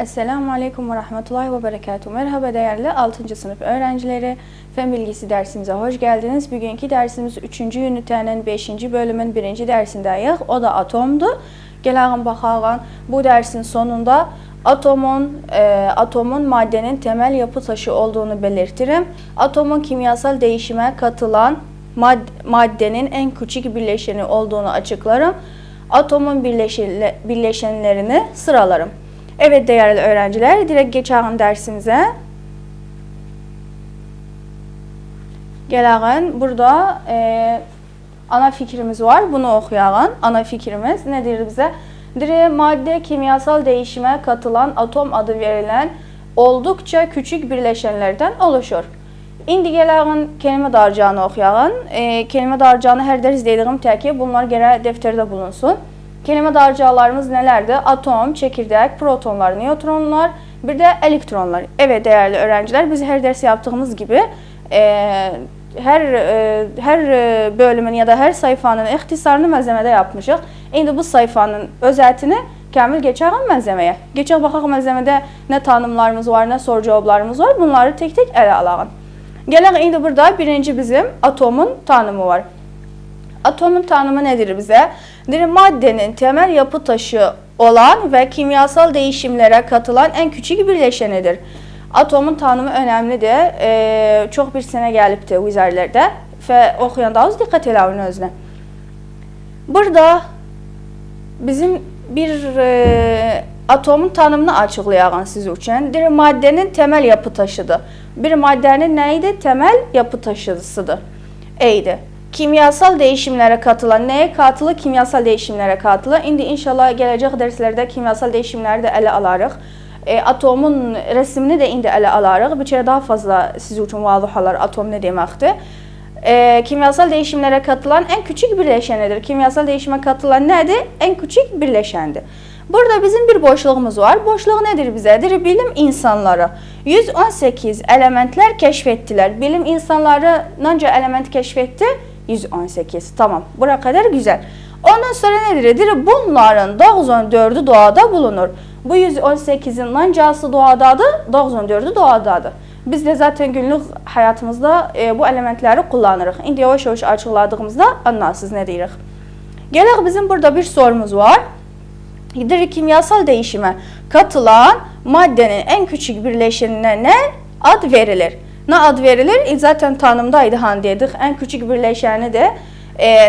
Esselamu Aleyküm ve Rahmetullahi ve Berekatuhu. Merhaba değerli 6. sınıf öğrencileri. Fen bilgisi dersimize hoş geldiniz. Bugünkü dersimiz 3. ünitenin 5. bölümün 1. dersindeyiz. O da atomdu. Gəlin baxaq. Bu dersin sonunda atomun maddenin temel yapı taşı olduğunu belirtirim. Atomun kimyasal değişime katılan maddenin en küçük bileşeni olduğunu açıklarım. Atomun bileşenlerini sıralarım. Evet değerli öğrenciler, direkt geçelim dersimize. Gəlin, burada ana fikrimiz var. Bunu okuyalım. Ana fikrimiz nedir bize? Madde kimyasal değişime katılan atom adı verilen oldukça küçük bileşenlerden oluşur. İndi gəlin kelime dağarcağını okuyalım. Kelime dağarcağını her ders izlediğim təki bunlar gərək defterde bulunsun. Kelime dağarcaqlarımız nelerdi? Atom, çekirdek, protonlar, nötronlar, bir de elektronlar. Evet değerli öğrenciler, biz her ders yaptığımız gibi her bölümün ya da her sayfanın ixtisarını malzemede yapmışıq. İndi bu sayfanın özətini kamil geçelim malzemeye. Geçelim baxaq malzemede ne tanımlarımız var, ne soru cevaplarımız var. Bunları tek tek ele alalım. Gəlin indi burada birinci bizim atomun tanımı var. Atomun tanımı nedir bize? Maddenin temel yapı taşı olan ve kimyasal değişimlere katılan en küçük bileşenidir. Atomun tanımı önemlidir. Çok bir sene gelipti vizarlarda ve okuyanda az dikkat edin özüne. Burada bizim bir atomun tanımını açıklayalım siz için. Maddenin temel yapı taşıdır. Bir maddenin neydi? Temel yapı taşısıdır. Eydi. Kimyasal değişimlere katılan, neye katılı? Kimyasal değişimlere katılı. İndi inşallah gelecek derslerde kimyasal değişimleri de ele alarıq. Atomun resmini de indi ele alarıq. Bir kere daha fazla siz için vazih olar atom ne demektir. Kimyasal değişimlere katılan en küçük bileşenidir. Kimyasal değişime katılan nedir? En küçük bileşendir. Burada bizim bir boşluğumuz var. Boşluğu nedir bize? Bilim insanları 118 elementler keşfettiler. Bilim insanları nanca element keşfetti? 118. Tamam. Buraya kadar güzel. Ondan sonra nedir? Bunların 94'ü doğada bulunur. Bu 118'in nancası doğadadır, 94'ü doğadadır. Biz de zaten günlük hayatımızda bu elementleri kullanırıq. İndi yavaş yavaş açıkladığımızda anlarsınız ne deyirik. Gələk bizim burada bir sorumuz var. Kimyasal değişime katılan maddenin en küçük birleşenine ne ad verilir? Ne ad verilir? Zaten tanımdaydı hani dedik. En küçük birleşeni de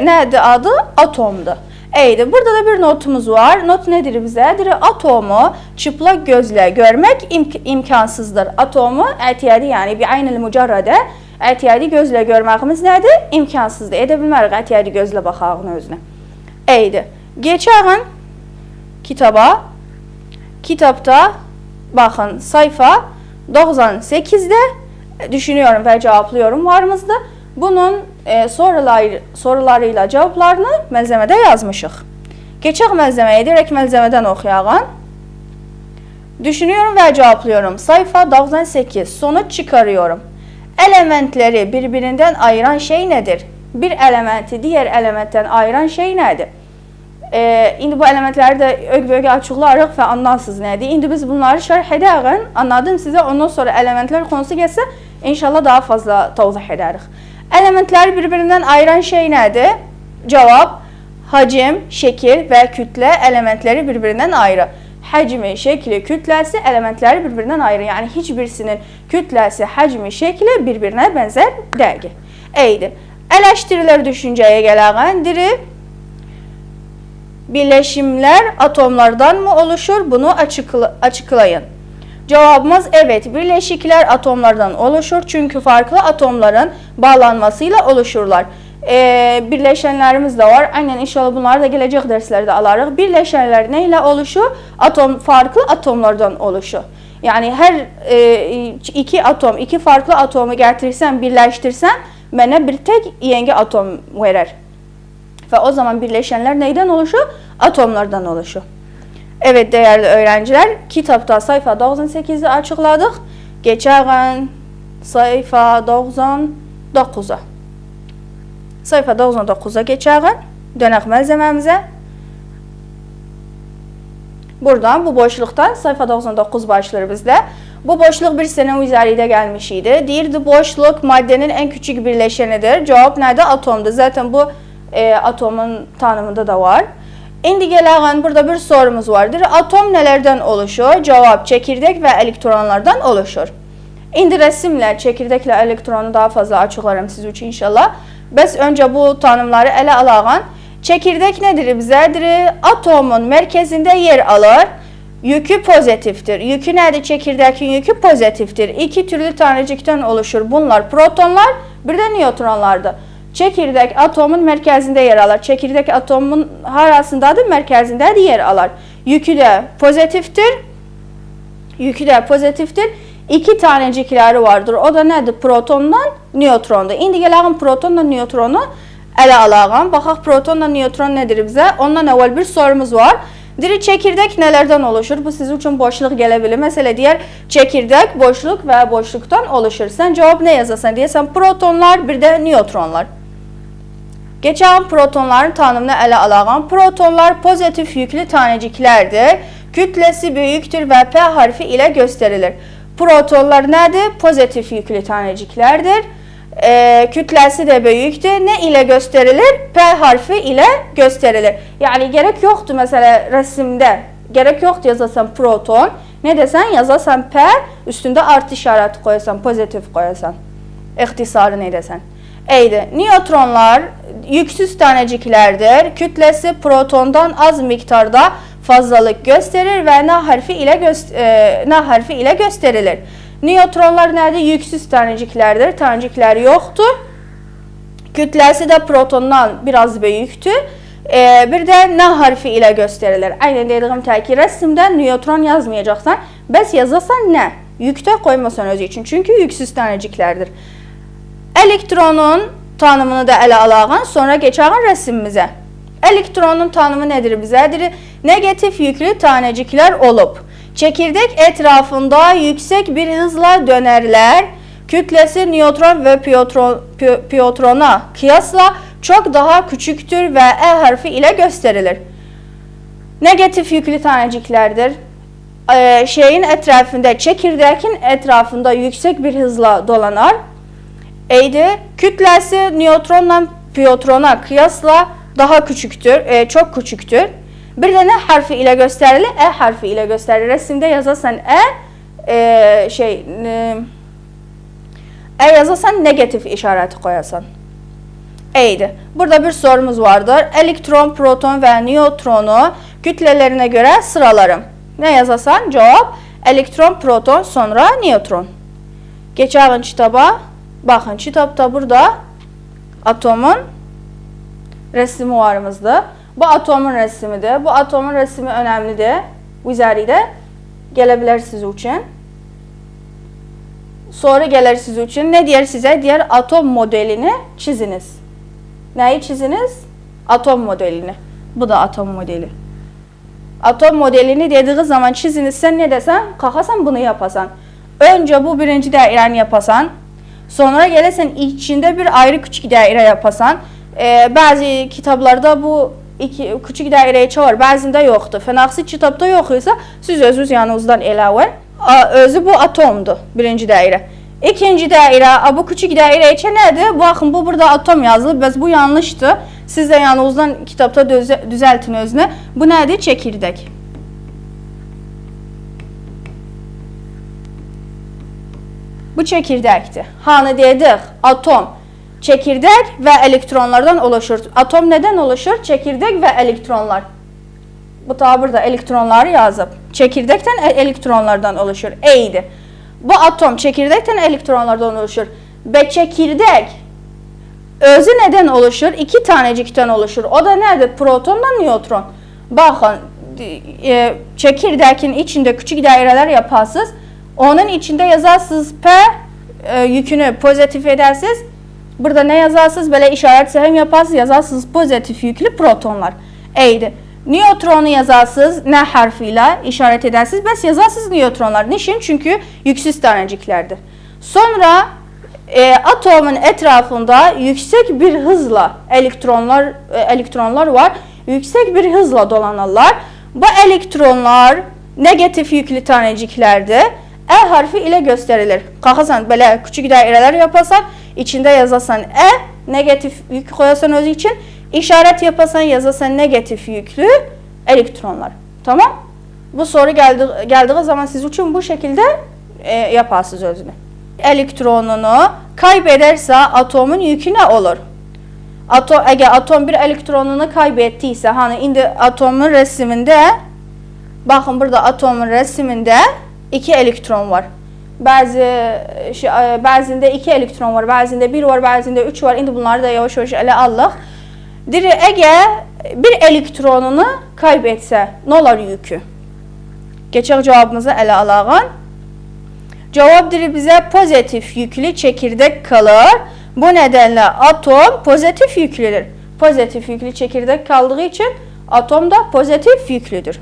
neydi adı? Atomdu. Eydi. Burada da bir notumuz var. Not nedir bize? Atomu çıplak gözle görmek imkansızdır. Atomu ətiyadi yani bir aynı mücerrede ətiyadi gözle görmemiz nedir? İmkansızdır. Edebilmərik ətiyadi gözle baxağın özüne. Eydi. Geçelim kitaba. Kitapta bakın sayfa 98'de düşünüyorum ve cevaplıyorum varımızda. Bunun sorularıyla cevaplarını malzemede yazmışıq. Geçək malzemeye, direkt malzemeden okuyalım. Düşünüyorum ve cevaplıyorum. Sayfa 98. Sonuç çıkarıyorum. Elementleri birbirinden ayıran şey nedir? Bir elementi diğer elementten ayıran şey nedir? İndi bu elementləri də ög-bög açıqlarıq və anlarsınız nədir. İndi biz bunları şərh edərik. Anladım sizə. Ondan sonra elementlər konusu gəlsə, inşallah daha fazla tavzih edərik. Elementləri birbirindən ayıran şey nədir? Cavab, hacim, şekil və kütlə elementləri birbirindən ayırır. Həcmi, şekli, kütləsi elementləri birbirindən ayırır. Yəni, heç birisinin kütləsi, həcmi, şekli bir-birinə bənzər deyil. Eydi. Eleştiriler düşüncəyə gələk. Birleşimler atomlardan mı oluşur? Bunu açıklayın. Cevabımız evet. Birleşikler atomlardan oluşur. Çünkü farklı atomların bağlanmasıyla oluşurlar. Birleşenlerimiz de var. Aynen inşallah bunları da gelecek derslerde alarıq. Birleşenler neyle oluşur? Farklı atomlardan oluşur. Yani her iki farklı atomu getirsen, birleştirsen bana bir tek yeni atom verir. Ve o zaman birleşenler neyden oluşur? Atomlardan oluşur. Evet değerli öğrenciler, kitapta sayfa 98'i açıkladık. Geçelim sayfa 99'a. Sayfa 99'a geçelim. Dönək malzememize. Buradan bu boşluqdan sayfa 99 başlayır bizdə. Bu boşluq bir sene üzərində gəlmiş idi. Deyirdi boşluq maddenin en küçük birləşənidir. Cavab nədir? Atomdur. Zaten bu atomun tanımında da var. İndi gələn burada bir sorumuz vardır. Atom nələrdən oluşur? Cavab çekirdek ve elektronlardan oluşur. İndi rəsmlə çekirdeklə elektronu daha fazla açıqlarım siz üçün inşallah. Bəs öncə bu tanımları ələ alağan. Çekirdek nedir bizədir? Atomun mərkəzində yer alır. Yükü pozitiftir. Yükü nədir? Çekirdekin yükü pozitiftir. İki türlü tanecikten oluşur. Bunlar protonlar, bir de nötronlardır. Çekirdek atomun mərkəzində yer alır. Çekirdek atomun harasındadır? Mərkəzindədir, yer alır. Yükü də pozitiftir. Yükü də pozitiftir. İki tanecikləri vardır. O da nədir? Protonla nötrondur. İndi gələyim protonla nötronu ələ alağım. Baxaq protonla nötron nədir bizə? Ondan əvvəl bir sorumuz var. Diri çekirdek nelerden oluşur? Bu sizin için boşluk gelebilir. Mesela diğer çekirdek boşluk ve boşluktan oluşur. Sen cevap ne yazarsan diyesen protonlar bir de nötronlar. Geçen protonların tanımını ele alağım. Protonlar pozitif yüklü taneciklerdir. Kütlesi büyüktür ve P harfi ile gösterilir. Protonlar nedir? Pozitif yüklü taneciklerdir. Kütlesi de büyüktür. Ne ile gösterilir? P harfi ile gösterilir. Yani gerek yoktu mesela resimde. Gerek yoktu yazarsan proton. Ne desen yazarsan P, üstünde artı işareti koyasan, pozitif koyasan. İhtisarı ne desen. Eydi. Nötronlar yüksüz taneciklerdir. Kütlesi protondan az miktarda fazlalık gösterir ve N harfi ile gösterilir. Nötronlar nədir? Yüksüz taneciklərdir. Tanecikləri yoxdur. Kütləsi də protondan biraz böyükdür. Bir də N harfi ilə göstərilir. Aynen dediyim təki rəsmdə nötron yazmayacaqsan, bəs yazarsan nə? Yükdə qoymasan özü üçün. Çünki yüksüz taneciklərdir. Elektronun tanımını da ələ alağın, sonra geçəğin rəsmimizə. Elektronun tanımı nədir bizədir? Negatif yüklü taneciklər olub. Çekirdek etrafında yüksek bir hızla dönerler. Kütlesi nötron ve piyotrona kıyasla çok daha küçüktür ve E harfi ile gösterilir. Negatif yüklü taneciklerdir. Şeyin etrafında, çekirdekin etrafında yüksek bir hızla dolanır. Kütlesi nötronla piyotrona kıyasla daha küçüktür, çok küçüktür. Bir de N harfi ile gösterilir, E harfi ile gösterilir. Resimde yazarsan yazarsan negatif işareti koyasan. Eydi. Burada bir sorumuz vardır. Elektron, proton ve nötronu kütlelerine göre sıralarım. Ne yazarsan cevap elektron, proton, sonra nötron. Geçelim kitaba. Bakın kitapta burada atomun resmi varımızda. Bu atomun resmidir. Bu atomun resmi önemlidir. Bu üzerinde gelebilir siz için. Sonra gelir siz için. Ne diyor size? Diğer atom modelini çiziniz. Neyi çiziniz? Atom modelini. Bu da atom modeli. Atom modelini dediği zaman çiziniz. Sen ne desen? Kalkasan bunu yapasan. Önce bu birinci daireni yapasan. Sonra gelirsen içinde bir ayrı küçük daire yapasan. Bazı kitaplarda bu küçük dairəyə çalar, bəzində yoxdur. Fənaqsi kitabda yox isə siz özünüz yanınızdan əlavə. Özü bu atomdur, birinci dairə. İkinci dairə, bu küçük dairə içə nədir? Baxın, bu burada atom yazılıb, bəs bu yanlışdır. Siz də yanınızdan kitabda düzəltin özünü. Bu nədir? Çekirdək. Bu çekirdəkdir. Hani dedik, atom. Çekirdek ve elektronlardan oluşur. Atom neden oluşur? Çekirdek ve elektronlar. Bu da burada elektronları yazıp. Çekirdekten elektronlardan oluşur. Eydi. Bu atom çekirdekten elektronlardan oluşur. Ve çekirdek özü neden oluşur? İki tanecikten oluşur. O da nedir? Protonla nötron. Bakın çekirdekin içinde küçük daireler yaparsınız. Onun içinde yazarsınız P yükünü pozitif edersiniz. Burada ne yazarsınız? Böyle işaret sehim yaparsınız. Yazarsınız pozitif yüklü protonlar. Eydi. Nötronu yazarsınız. N harfiyle işaret edersiniz. Bəs yazarsınız nötronlar. Niçin? Çünkü yüksüz taneciklerdir. Sonra atomun etrafında yüksek bir hızla elektronlar var. Yüksek bir hızla dolanırlar. Bu elektronlar negatif yüklü taneciklərdir. E harfi ilə göstərilir. Qalxasan belə küçük dairələr yapasan, içində yazasan E, negatif yük koyasan özü için, işaret yapasan yazasan negatif yüklü elektronlar. Tamam? Bu soru geldiği zaman siz için bu şekilde yaparsınız özünü. Elektronunu kaybederse atomun yükü ne olur? Eğer atom bir elektronunu kaybettiyse, hani indi atomun resiminde, bakın burada atomun resiminde 2 elektron var. Bəzində 2 elektron var, bəzində 1 var, bəzində 3 var. İndi bunları da yavaş-yavaş elə alıq. Deyir, əgər bir elektronunu kaybetsə, nə olar yükü? Geçək cavabımızı elə alağın. Cavab deyir bizə pozitif yüklü çekirdek kalır. Bu nedenle atom pozitif yüklüdür. Pozitif yüklü çekirdek kaldığı için atom da pozitif yüklüdür.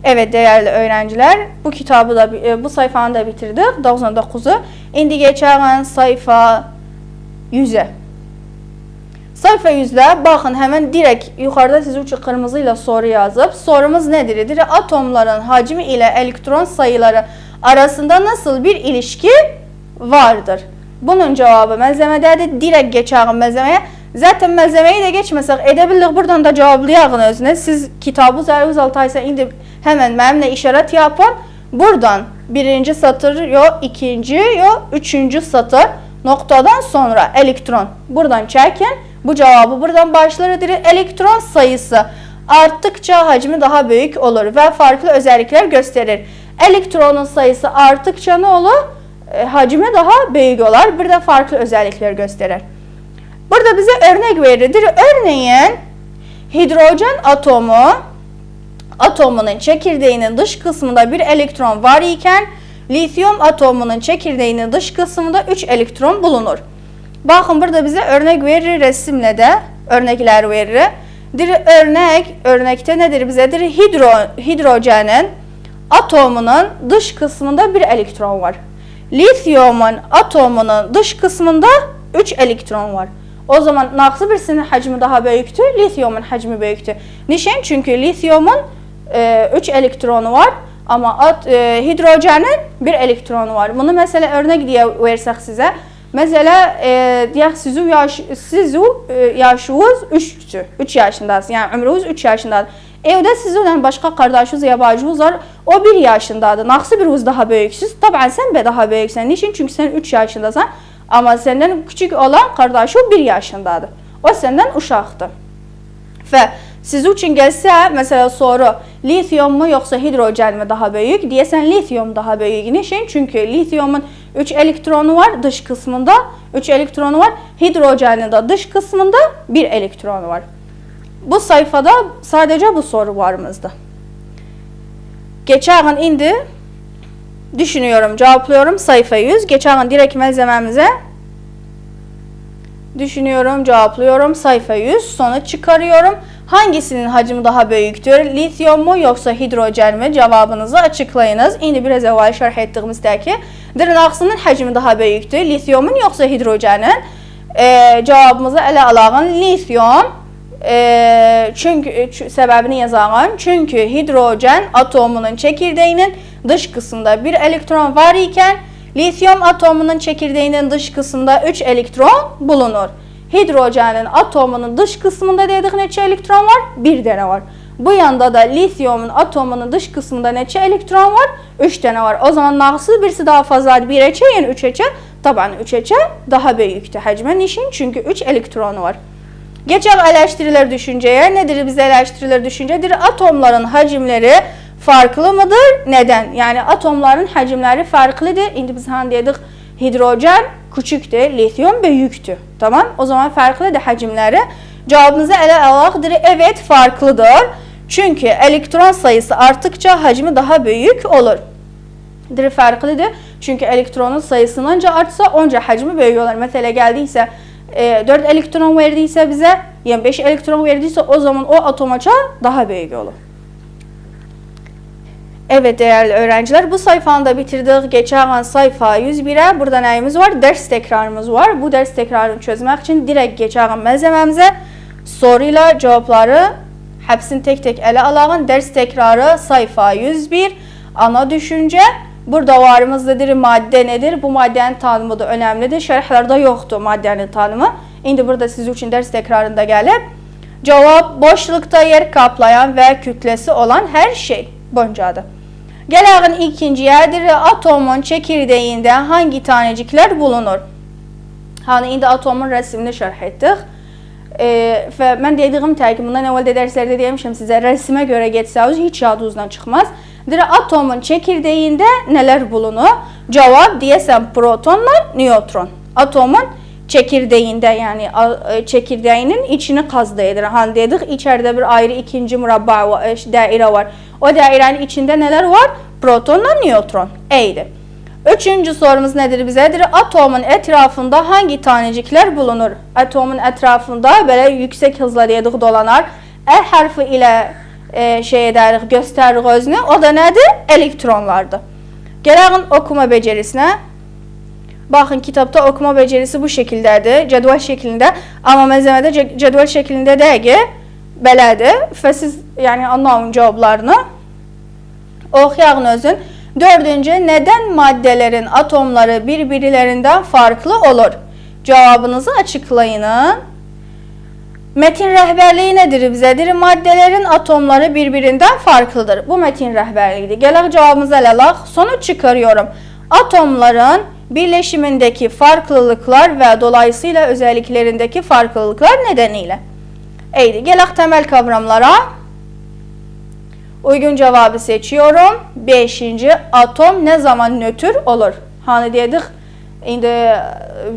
Evet değerli öğrenciler, bu kitabı da bu sayfanı da bitirdik. 99'u. İndi geçelim sayfa 100'e. Sayfa 100'də baxın, hemen direkt yukarıda siz üçün kırmızı ile soru yazıb. Sorumuz nedir? Atomların hacmi ile elektron sayıları arasında nasıl bir ilişki vardır? Bunun cevabı malzemedədir. Direkt geçelim malzemeye. Zaten malzemeyi de geçmesek edebildik. Buradan da cevaplayalım özüne. Siz kitabı üzeriniz altaysa indi hemen benimle işaret yapın. Buradan birinci satır yok, ikinci yok, üçüncü satır noktadan sonra elektron buradan çekin. Bu cevabı buradan başlarıdır. Elektron sayısı arttıkça hacmi daha büyük olur ve farklı özellikler gösterir. Elektronun sayısı arttıkça ne olur? Hacmi daha büyük olur. Bir de farklı özellikler gösterir. Burada bize örnek verir. Örneğin hidrojen atomunun çekirdeğinin dış kısmında bir elektron var iken lityum atomunun çekirdeğinin dış kısmında 3 elektron bulunur. Bakın burada bize örnek verir, resimle de örnekler verir. Örnekte nedir bize? Hidrojenin atomunun dış kısmında bir elektron var. Lityumun atomunun dış kısmında 3 elektron var. O zaman hansı birisinin hacmi daha büyüktür? Lityumun hacmi büyüktür. Niçin? Çünkü lityumun 3 elektronu var ama hidrojenin 1 elektronu var. Bunu mesela örnek diye versek size. Mesela deyək siz yaşınız 3'tür. 3 yaşındasınız. Yani ömrünüz 3 yaşındadır. Evdə sizden başka kardeşiniz ya bacınız var. O 1 yaşındadır. Hansı biriniz daha büyüksünüz? Tabii sen de daha büyüksən. Niçin? Çünkü sen 3 yaşındasan. Ama senden küçük olan kardeşin 1 yaşındadır. O senden uşaqdır. Ve siz için gelse mesela soru lityum mu yoksa hidrojen mi daha büyük? Deyəsən lityum daha büyük. Niçin? Çünkü lityumun 3 elektronu var dış kısmında. 3 elektronu var. Hidrojenin de dış kısmında 1 elektronu var. Bu sayfada sadece bu soru varımızdı. Geçelim indi. Düşünüyorum, cevaplıyorum sayfa 100. Geçelim direkt malzememize. Düşünüyorum, cevaplıyorum sayfa 100. Sonra çıkarıyorum. Hangisinin hacmi daha büyüktür? Lityum mu yoksa hidrojen mi? Cevabınızı açıklayınız. Şimdi biraz evvel şerh ettiğimizdeki dırnaqsının hacmi daha büyüktür. Lityumun yoksa hidrojenin? Cevabımızı ele alağın. Lityum. Çünkü sebebini yazağın. Çünkü hidrojen atomunun çekirdeğinin dış kısmında 1 elektron var iken lityum atomunun çekirdeğinin dış kısmında 3 elektron bulunur. Hidrojenin atomunun dış kısmında dedik neçə elektron var? 1 tane var. Bu yanda da lityumun atomunun dış kısmında neçə elektron var? 3 tane var. O zaman hansı birisi daha fazladır? 1'e yani 3'e? Tabii 3'e daha büyüktür hacmen. Niçin? Çünkü 3 elektronu var. Geçelim eleştiriler düşünceye. Nedir bize eleştiriler düşüncedir? Atomların hacimleri farklı mıdır? Neden? Yani atomların hacimleri farklıdır. Şimdi biz hani dedik hidrojen küçüktür, lityum büyüktür. Tamam? O zaman farklıdır hacimleri. Cevabınızı ele alaqdır. Evet farklıdır. Çünkü elektron sayısı arttıkça hacmi daha büyük olur. Farklıdır. Çünkü elektronun sayısı onca artsa onca hacmi büyük olur. Mesela geldiyse 4 elektron verdiyse bize, yani 5 elektron verdiyse o zaman o atomaça daha büyük olur. Evet değerli öğrenciler, bu sayfanı da bitirdik. Geçen sayfa 101'e. Burada neyimiz var? Ders tekrarımız var. Bu ders tekrarını çözmek için direkt geçelim malzememize. Soruyla cevapları Hepsini tek ele alağın. Ders tekrarı sayfa 101. Ana düşünce. Burada varımızdadır madde nedir? Bu maddenin tanımı da önemlidir. Şərhlərdə yoxdur maddenin tanımı. İndi burada sizin için ders tekrarında gəlib. Cavab boşlukta yer kaplayan ve kütlesi olan her şey. Boncadır. Gələğin ikinciyədir. Atomun çekirdeğinde hangi tanecikler bulunur? Hani indi atomun resmini şərh etdik. Və mən dediyim təki bundan əvvəldə dərslərdə demişəm sizə, rəsmə görə getsəniz heç yadınızdan çıxmaz. Atomun çekirdeğinde neler bulunur? Cevap deyəsən protonla nötron. Atomun çekirdeğinde, yani çekirdeğinin içini qazda edir. Hani dedik içeride bir ayrı ikinci mürəbbə dairə var. O dairenin içinde neler var? Protonla nötron. Eydi. Üçüncü sorumuz nedir bizedir? Atomun etrafında hangi tanecikler bulunur? Atomun etrafında böyle yüksek hızla dedik dolanar. E harfi ile edərik, göstəririk özünü. O da nədir? Elektronlardır. Gələğin okuma becerisine. Baxın, kitabda okuma becerisi bu şekildədir. Cədvəl şeklində. Amma məzəmədə cədvəl şeklində deyil. Belədir. Və siz yəni anlayın cavablarını. Oxuyağın özün. Dördüncü, neden maddelerin atomları birbirlerinden farklı olur? Cevabınızı açıklayın. Metin rəhbərliyi nedir bizədir? Maddelerin atomları birbirinden farklıdır. Bu metin rəhbərliyidir. Gələk cevabımızı ələ alaq. Sonuç çıkarıyorum. Atomların birleşimindeki farklılıklar ve dolayısıyla özelliklerindeki farklılıklar nedeniyle. Eydi. Gələk temel kavramlara. Uygun cevabı seçiyorum. 5. Atom ne zaman nötr olur? Hani dedik, indi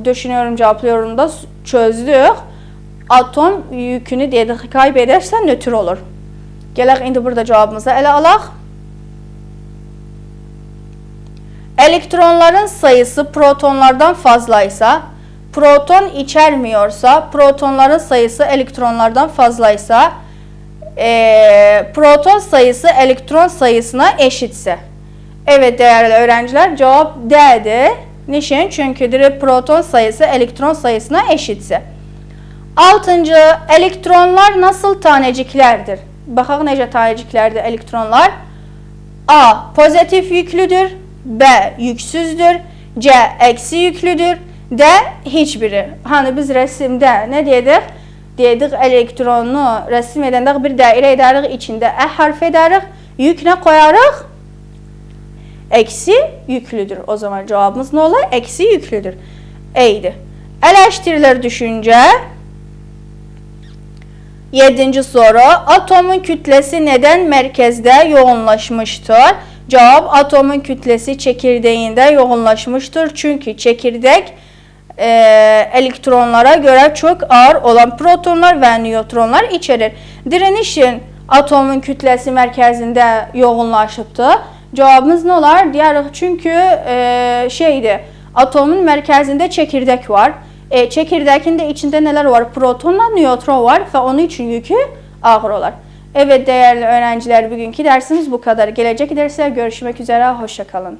düşünüyorum, cevaplıyorum da çözdük. Atom yükünü dedik kaybederse nötr olur. Gələk indi burada cevabımızı ele alaq. Elektronların sayısı protonlardan fazlaysa, proton içermiyorsa, protonların sayısı elektronlardan fazlaysa, proton sayısı elektron sayısına eşitse. Evet değerli öğrenciler, cevap D'dir. Niçin? Çünkü proton sayısı elektron sayısına eşitse. 6. Elektronlar nasıl taneciklerdir? Baxaq necə taneciklerdir elektronlar? A. Pozitif yüklüdür. B. Yüksüzdür. C. Eksi yüklüdür. D. Hiçbiri. Hani biz resimde ne dedik? Dedik elektronu resim edəndə bir dairə edərik, içində E harfi edərik, yük nə qoyarıq? Eksi yüklüdür. O zaman cevabımız ne olur? Eksi yüklüdür. Eydi. Eleştirilir düşünce. 7. soru. Atomun kütlesi neden merkezde yoğunlaşmıştır? Cevap, atomun kütlesi çekirdeğinde yoğunlaşmıştır. Çünkü çekirdek elektronlara göre çok ağır olan protonlar ve nötronlar içerir. Direnişin atomun kütlesi merkezinde yoğunlaşıptı. Cevabımız ne olar? Deyərik, çünkü atomun merkezinde çekirdek var. Çekirdeğin de içinde neler var? Protonla nötron var ve onun için yükü ağır olar. Evet değerli öğrenciler, bugünkü dersimiz bu kadar. Gelecek derse görüşmek üzere. Hoşça kalın.